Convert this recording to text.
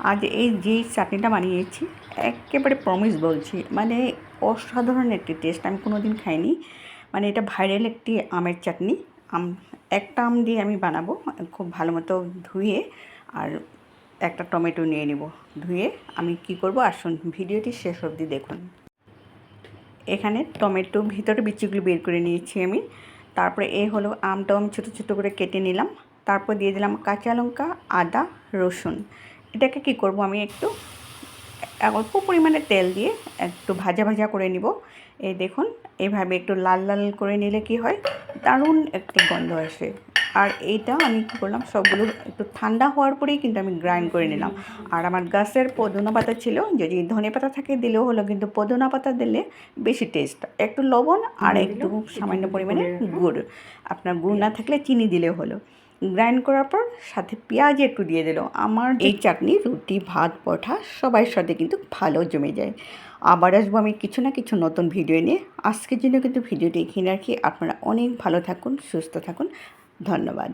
আজ এই যে চাটনিটা বানিয়েছি একেবারে প্রমিস বলছি, মানে অসাধারণ একটি টেস্ট। আমি কোনো দিন খাইনি। মানে এটা ভাইরাল একটি আমের চাটনি। আম একটা আম দিয়ে আমি বানাবো। খুব ভালো মতো ধুয়ে আর একটা টমেটো নিয়ে নিব। ধুয়ে আমি কি করব আসুন ভিডিওটি শেষ অবধি দেখুন। এখানে টমেটো ভিতরে বিচিগুলো বের করে নিয়েছি আমি। তারপরে হলো আমটাও আমি ছোটো ছোটো করে কেটে নিলাম। তারপর দিয়ে দিলাম কাঁচা লঙ্কা, আদা, রসুন। এটাকে কি করব আমি একটু অল্প পরিমাণে তেল দিয়ে একটু ভাজা ভাজা করে নিব। এই দেখুন এইভাবে একটু লাল লাল করে নিলে কি হয়, দারুণ একটা গন্ধ আসে। আর এইটা আমি কী করলাম, সবগুলো একটু ঠান্ডা হওয়ার পরেই কিন্তু আমি গ্রাইন্ড করে নিলাম। আর আমার গাছের পুদিনা পাতা ছিল, যদি ধনে পাতা থাকে দিলেও হলো, কিন্তু পুদিনা পাতা দিলে বেশি টেস্ট। একটু লবণ আর একটু সামান্য পরিমাণে গুড়, আপনার গুড় না থাকলে চিনি দিলেও হলো। গ্রাইন্ড করার পর সাথে পেঁয়াজ একটু দিয়ে দিল। আমার এই চাটনি রুটি, ভাত, পরোটা সবার সাথে কিন্তু ভালো জমে যায়। আবার আসবো আমি কিছু না কিছু নতুন ভিডিও নিয়ে। আজকের জন্য কিন্তু ভিডিওটি এখানে রাখি। আপনারা অনেক ভালো থাকুন, সুস্থ থাকুন। ধন্যবাদ।